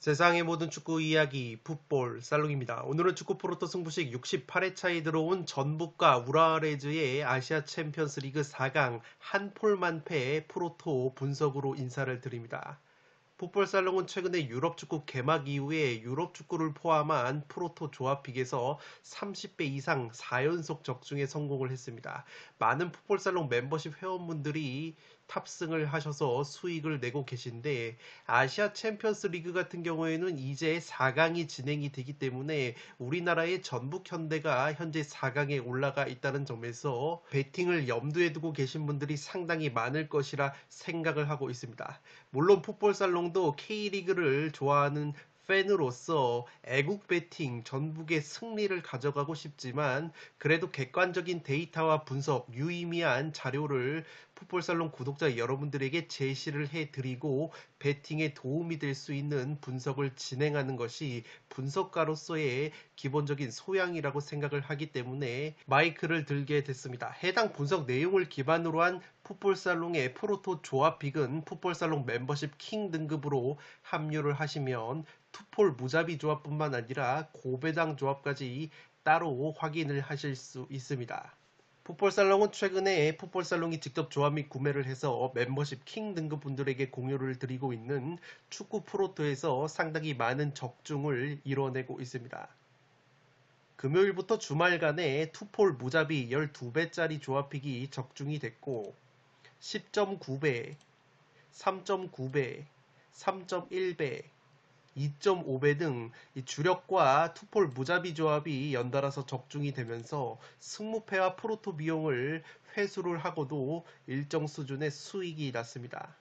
세상의 모든 축구 이야기 풋볼 살롱입니다. 오늘은 축구 프로토 승부식 68회차에 들어온 전북과 우라레즈의 아시아 챔피언스 리그 4강 한 폴만 패 프로토 분석으로 인사를 드립니다. 풋볼 살롱은 최근에 유럽 축구 개막 이후에 유럽 축구를 포함한 프로토 조합픽에서 30배 이상 4연속 적중에 성공을 했습니다. 많은 풋볼 살롱 멤버십 회원분들이 탑승을 하셔서 수익을 내고 계신데, 아시아 챔피언스 리그 같은 경우에는 이제 4강이 진행이 되기 때문에 우리나라의 전북 현대가 현재 4강에 올라가 있다는 점에서 베팅을 염두에 두고 계신 분들이 상당히 많을 것이라 생각을 하고 있습니다. 물론 풋볼 살롱도 K리그를 좋아하는 팬으로서 애국 배팅 전북의 승리를 가져가고 싶지만, 그래도 객관적인 데이터와 분석, 유의미한 자료를 풋볼살롱 구독자 여러분들에게 제시를 해드리고 배팅에 도움이 될 수 있는 분석을 진행하는 것이 분석가로서의 기본적인 소양이라고 생각을 하기 때문에 마이크를 들게 됐습니다. 해당 분석 내용을 기반으로 한 풋볼살롱의 프로토 조합픽은 풋볼살롱 멤버십 킹 등급으로 합류를 하시면 투폴 무자비 조합뿐만 아니라 고배당 조합까지 따로 확인을 하실 수 있습니다. 풋볼살롱은 최근에 풋볼살롱이 직접 조합 및 구매를 해서 멤버십 킹 등급 분들에게 공유를 드리고 있는 축구 프로토에서 상당히 많은 적중을 이뤄내고 있습니다. 금요일부터 주말간에 투폴 무자비 12배짜리 조합픽이 적중이 됐고 10.9배, 3.9배, 3.1배, 2.5배 등 주력과 투폴 무자비 조합이 연달아서 적중이 되면서 승무패와 프로토 비용을 회수를 하고도 일정 수준의 수익이 났습니다.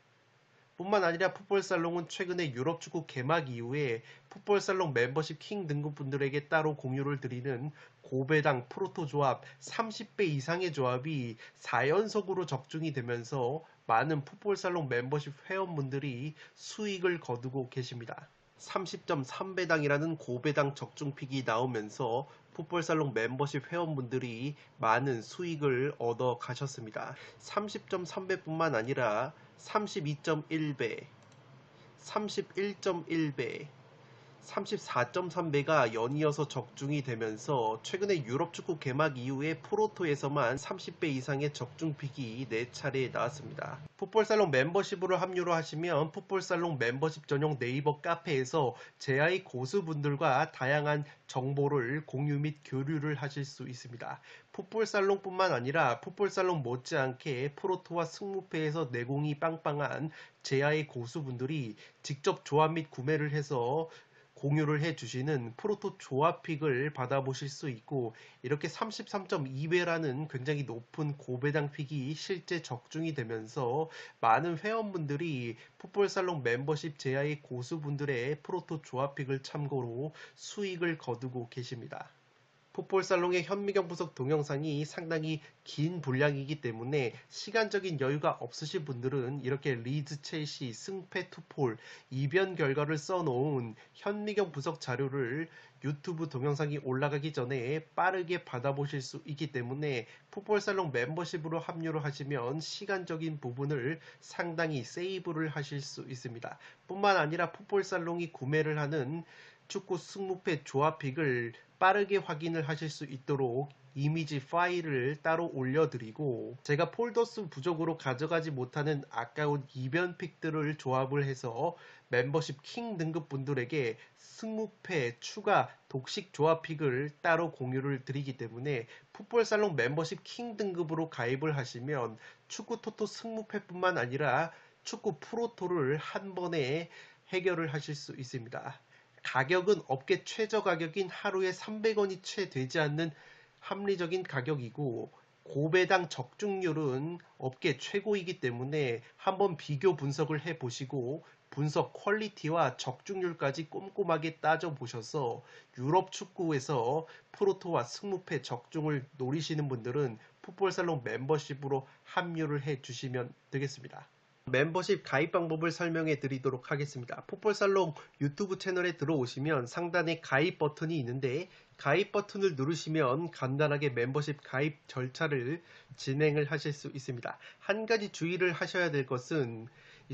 뿐만 아니라 풋볼살롱은 최근에 유럽 축구 개막 이후에 풋볼살롱 멤버십 킹 등급 분들에게 따로 공유를 드리는 고배당 프로토 조합 30배 이상의 조합이 4연속으로 적중이 되면서 많은 풋볼살롱 멤버십 회원분들이 수익을 거두고 계십니다. 30.3배당이라는 고배당 적중픽이 나오면서 풋볼살롱 멤버십 회원분들이 많은 수익을 얻어 가셨습니다. 30.3배뿐만 아니라 32.1배, 31.1배, 34.3배가 연이어서 적중이 되면서 최근에 유럽 축구 개막 이후에 프로토에서만 30배 이상의 적중픽이 4차례 나왔습니다. 풋볼살롱 멤버십으로 합류를 하시면 풋볼살롱 멤버십 전용 네이버 카페에서 제아의 고수분들과 다양한 정보를 공유 및 교류를 하실 수 있습니다. 풋볼살롱뿐만 아니라 풋볼살롱 못지않게 프로토와 승무패에서 내공이 빵빵한 제아의 고수분들이 직접 조합 및 구매를 해서 공유를 해주시는 프로토 조합픽을 받아보실 수 있고, 이렇게 33.2배라는 굉장히 높은 고배당 픽이 실제 적중이 되면서 많은 회원분들이 풋볼살롱 멤버십 제아의 고수분들의 프로토 조합픽을 참고로 수익을 거두고 계십니다. 풋볼살롱의 현미경 분석 동영상이 상당히 긴 분량이기 때문에 시간적인 여유가 없으신 분들은 이렇게 리즈 첼시 승패 투폴 이변 결과를 써놓은 현미경 분석 자료를 유튜브 동영상이 올라가기 전에 빠르게 받아보실 수 있기 때문에 풋볼살롱 멤버십으로 합류를 하시면 시간적인 부분을 상당히 세이브를 하실 수 있습니다. 뿐만 아니라 풋볼살롱이 구매를 하는 축구 승무패 조합픽을 빠르게 확인을 하실 수 있도록 이미지 파일을 따로 올려드리고, 제가 폴더수 부족으로 가져가지 못하는 아까운 이변픽들을 조합을 해서 멤버십 킹 등급 분들에게 승무패 추가 독식 조합픽을 따로 공유를 드리기 때문에 풋볼살롱 멤버십 킹 등급으로 가입을 하시면 축구 토토 승무패뿐만 아니라 축구 프로토를 한 번에 해결을 하실 수 있습니다. 가격은 업계 최저 가격인 하루에 300원이 채 되지 않는 합리적인 가격이고, 고배당 적중률은 업계 최고이기 때문에 한번 비교 분석을 해보시고 분석 퀄리티와 적중률까지 꼼꼼하게 따져보셔서 유럽 축구에서 프로토와 승무패 적중을 노리시는 분들은 풋볼살롱 멤버십으로 합류를 해 주시면 되겠습니다. 멤버십 가입 방법을 설명해 드리도록 하겠습니다. 풋볼살롱 유튜브 채널에 들어오시면 상단에 가입 버튼이 있는데 가입 버튼을 누르시면 간단하게 멤버십 가입 절차를 진행을 하실 수 있습니다. 한 가지 주의를 하셔야 될 것은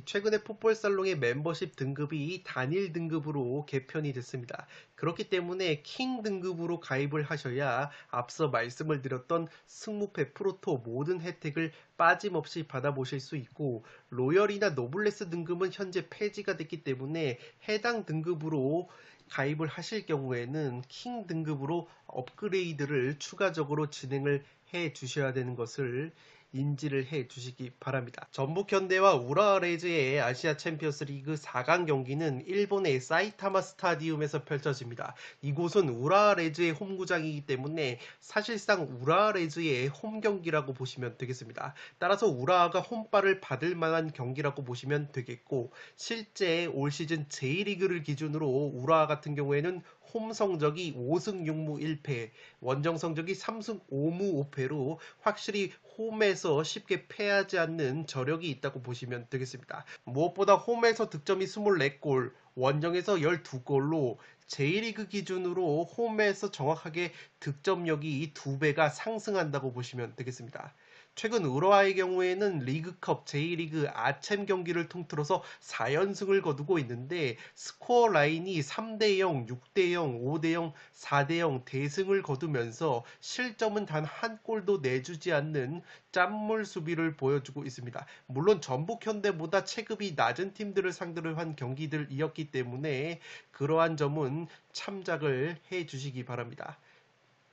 최근에 풋볼살롱의 멤버십 등급이 단일 등급으로 개편이 됐습니다. 그렇기 때문에 킹 등급으로 가입을 하셔야 앞서 말씀을 드렸던 승무패, 프로토 모든 혜택을 빠짐없이 받아보실 수 있고 로열이나 노블레스 등급은 현재 폐지가 됐기 때문에 해당 등급으로 가입을 하실 경우에는 킹 등급으로 업그레이드를 추가적으로 진행을 해 주셔야 되는 것을 인지를 해 주시기 바랍니다. 전북현대와 우라와레즈의 아시아 챔피언스 리그 4강 경기는 일본의 사이타마 스타디움에서 펼쳐집니다. 이곳은 우라와레즈의 홈구장이기 때문에 사실상 우라와레즈의 홈 경기라고 보시면 되겠습니다. 따라서 우라와가 홈발을 받을 만한 경기라고 보시면 되겠고 실제 올 시즌 J리그를 기준으로 우라와 같은 경우에는 홈 성적이 5승 6무 1패, 원정 성적이 3승 5무 5패로 확실히 홈에서 쉽게 패하지 않는 저력이 있다고 보시면 되겠습니다. 무엇보다 홈에서 득점이 24골, 원정에서 12골로 J리그 기준으로 홈에서 정확하게 득점력이 2배가 상승한다고 보시면 되겠습니다. 최근 우라와의 경우에는 리그컵, J리그, 아챔 경기를 통틀어서 4연승을 거두고 있는데 스코어 라인이 3대0, 6대0, 5대0, 4대0 대승을 거두면서 실점은 단 한 골도 내주지 않는 짠물 수비를 보여주고 있습니다. 물론 전북 현대보다 체급이 낮은 팀들을 상대로 한 경기들이었기 때문에 그러한 점은 참작을 해 주시기 바랍니다.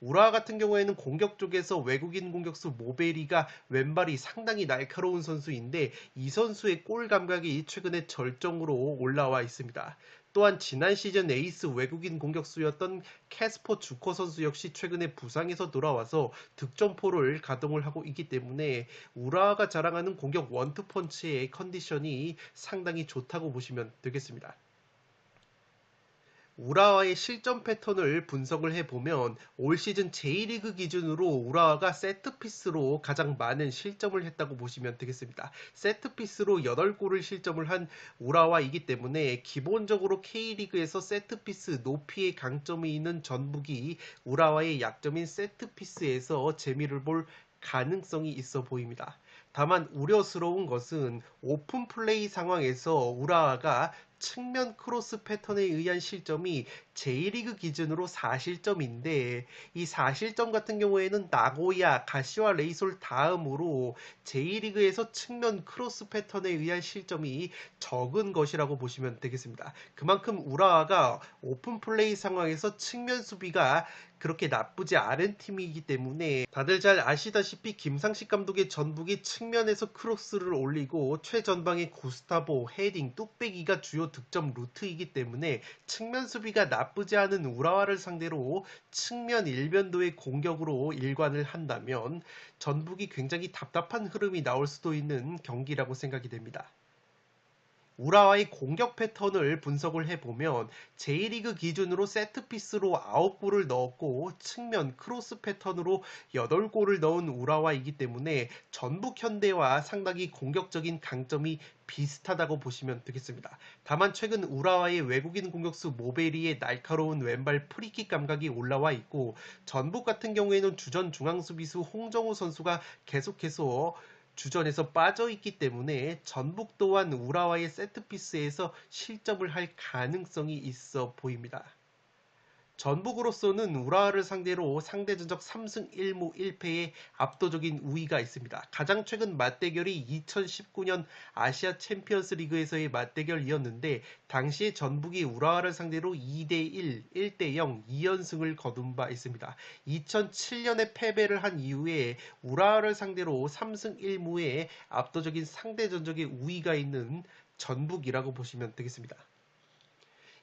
우라와 같은 경우에는 공격 쪽에서 외국인 공격수 모베리가 왼발이 상당히 날카로운 선수인데 이 선수의 골 감각이 최근에 절정으로 올라와 있습니다. 또한 지난 시즌 에이스 외국인 공격수였던 캐스퍼 주커 선수 역시 최근에 부상에서 돌아와서 득점포를 가동을 하고 있기 때문에 우라와가 자랑하는 공격 원투펀치의 컨디션이 상당히 좋다고 보시면 되겠습니다. 우라와의 실점 패턴을 분석을 해보면 올 시즌 J리그 기준으로 우라와가 세트피스로 가장 많은 실점을 했다고 보시면 되겠습니다. 세트피스로 8골을 실점을 한 우라와이기 때문에 기본적으로 K리그에서 세트피스 높이의 강점이 있는 전북이 우라와의 약점인 세트피스에서 재미를 볼 가능성이 있어 보입니다. 다만 우려스러운 것은 오픈 플레이 상황에서 우라와가 측면 크로스 패턴에 의한 실점이 J리그 기준으로 4실점인데 이 4실점 같은 경우에는 나고야, 가시와 레이솔 다음으로 J리그에서 측면 크로스 패턴에 의한 실점이 적은 것이라고 보시면 되겠습니다. 그만큼 우라와가 오픈 플레이 상황에서 측면 수비가 그렇게 나쁘지 않은 팀이기 때문에 다들 잘 아시다시피 김상식 감독의 전북이 측면에서 크로스를 올리고 최전방의 구스타보, 헤딩, 뚝배기가 주요 득점 루트이기 때문에 측면 수비가 나쁘지 않은 우라와를 상대로 측면 일변도의 공격으로 일관을 한다면 전북이 굉장히 답답한 흐름이 나올 수도 있는 경기라고 생각이 됩니다. 우라와의 공격 패턴을 분석을 해보면 J리그 기준으로 세트피스로 9골을 넣었고 측면 크로스 패턴으로 8골을 넣은 우라와이기 때문에 전북 현대와 상당히 공격적인 강점이 비슷하다고 보시면 되겠습니다. 다만 최근 우라와의 외국인 공격수 모베리의 날카로운 왼발 프리킥 감각이 올라와 있고 전북 같은 경우에는 주전 중앙수비수 홍정우 선수가 계속해서 주전에서 빠져있기 때문에 전북 또한 우라와의 세트피스에서 실점을 할 가능성이 있어 보입니다. 전북으로서는 우라와를 상대로 상대 전적 3승 1무 1패의 압도적인 우위가 있습니다. 가장 최근 맞대결이 2019년 아시아 챔피언스 리그에서의 맞대결이었는데 당시에 전북이 우라와를 상대로 2대1, 1대0, 2연승을 거둔 바 있습니다. 2007년에 패배를 한 이후에 우라와를 상대로 3승 1무의 압도적인 상대 전적의 우위가 있는 전북이라고 보시면 되겠습니다.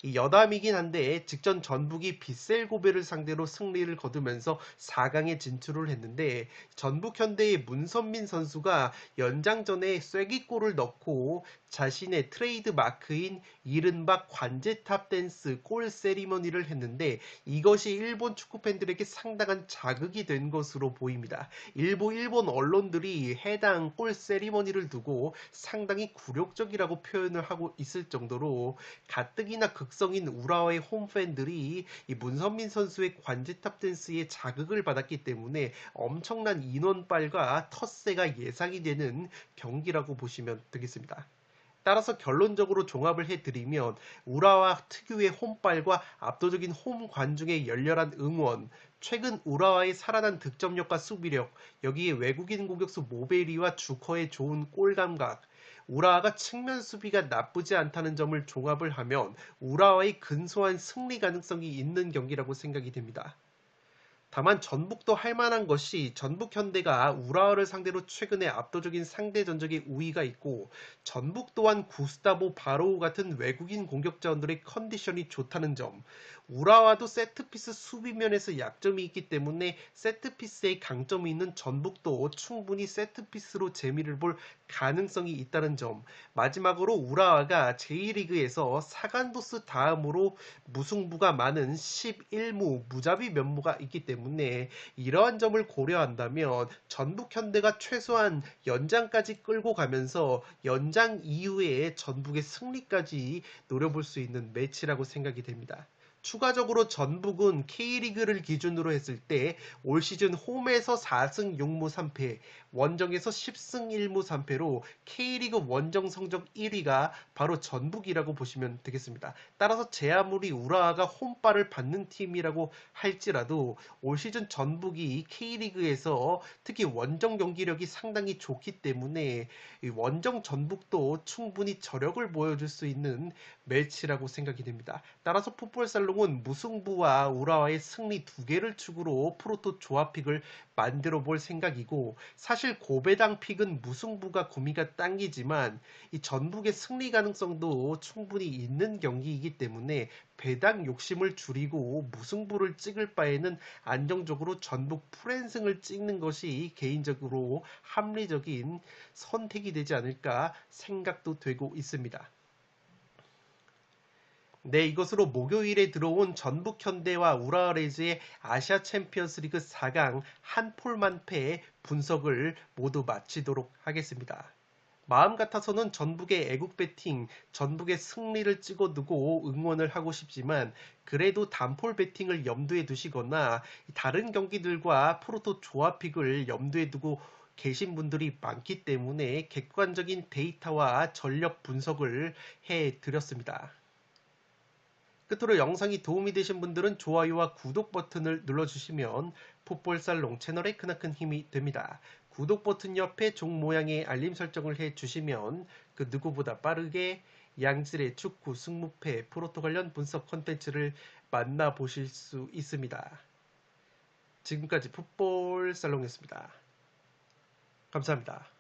이 여담이긴 한데 직전 전북이 빗셀 고베를 상대로 승리를 거두면서 4강에 진출을 했는데 전북 현대의 문선민 선수가 연장전에 쐐기골을 넣고 자신의 트레이드 마크인 이른바 관제탑 댄스 골 세리머니를 했는데 이것이 일본 축구 팬들에게 상당한 자극이 된 것으로 보입니다. 일부 일본 언론들이 해당 골 세리머니를 두고 상당히 굴욕적이라고 표현을 하고 있을 정도로 가뜩이나 극성인 우라와의 홈팬들이 이 문선민 선수의 관제탑 댄스에 자극을 받았기 때문에 엄청난 인원빨과 텃세가 예상이 되는 경기라고 보시면 되겠습니다. 따라서 결론적으로 종합을 해드리면 우라와 특유의 홈빨과 압도적인 홈 관중의 열렬한 응원, 최근 우라와의 살아난 득점력과 수비력, 여기에 외국인 공격수 모베리와 주커의 좋은 골 감각, 우라와가 측면 수비가 나쁘지 않다는 점을 종합을 하면 우라와의 근소한 승리 가능성이 있는 경기라고 생각이 됩니다. 다만 전북도 할 만한 것이 전북 현대가 우라와를 상대로 최근에 압도적인 상대 전적의 우위가 있고 전북 또한 구스타보 바로우 같은 외국인 공격자원들의 컨디션이 좋다는 점, 우라와도 세트피스 수비면에서 약점이 있기 때문에 세트피스의 강점이 있는 전북도 충분히 세트피스로 재미를 볼 가능성이 있다는 점, 마지막으로 우라와가 제2리그에서 사간도스 다음으로 무승부가 많은 11무 무자비 면모가 있기 때문에 이러한 점을 고려한다면 전북 현대가 최소한 연장까지 끌고 가면서 연장 이후에 전북의 승리까지 노려볼 수 있는 매치라고 생각이 됩니다. 추가적으로 전북은 K리그를 기준으로 했을 때 올 시즌 홈에서 4승 6무 3패, 원정에서 10승 1무 3패로 K리그 원정 성적 1위가 바로 전북이라고 보시면 되겠습니다. 따라서 제 아무리 우라와가 홈발을 받는 팀이라고 할지라도 올 시즌 전북이 K리그에서 특히 원정 경기력이 상당히 좋기 때문에 원정 전북도 충분히 저력을 보여줄 수 있는 매치라고 생각이 됩니다. 따라서 풋볼살롱은 무승부와 우라와의 승리 2개를 축으로 프로토 조합픽을 만들어 볼 생각이고 사실 고배당 픽은 무승부가 구미가 당기지만 이 전북의 승리 가능성도 충분히 있는 경기이기 때문에 배당 욕심을 줄이고 무승부를 찍을 바에는 안정적으로 전북 풀앤승을 찍는 것이 개인적으로 합리적인 선택이 되지 않을까 생각도 되고 있습니다. 네, 이것으로 목요일에 들어온 전북 현대와 우라레즈의 아시아 챔피언스 리그 4강 한 폴만 패의 분석을 모두 마치도록 하겠습니다. 마음 같아서는 전북의 애국 배팅, 전북의 승리를 찍어두고 응원을 하고 싶지만 그래도 단폴 배팅을 염두에 두시거나 다른 경기들과 프로토 조합픽을 염두에 두고 계신 분들이 많기 때문에 객관적인 데이터와 전력 분석을 해드렸습니다. 끝으로 영상이 도움이 되신 분들은 좋아요와 구독 버튼을 눌러주시면 풋볼살롱 채널에 크나큰 힘이 됩니다. 구독 버튼 옆에 종 모양의 알림 설정을 해주시면 그 누구보다 빠르게 양질의 축구, 승무패, 프로토 관련 분석 컨텐츠를 만나보실 수 있습니다. 지금까지 풋볼살롱이었습니다. 감사합니다.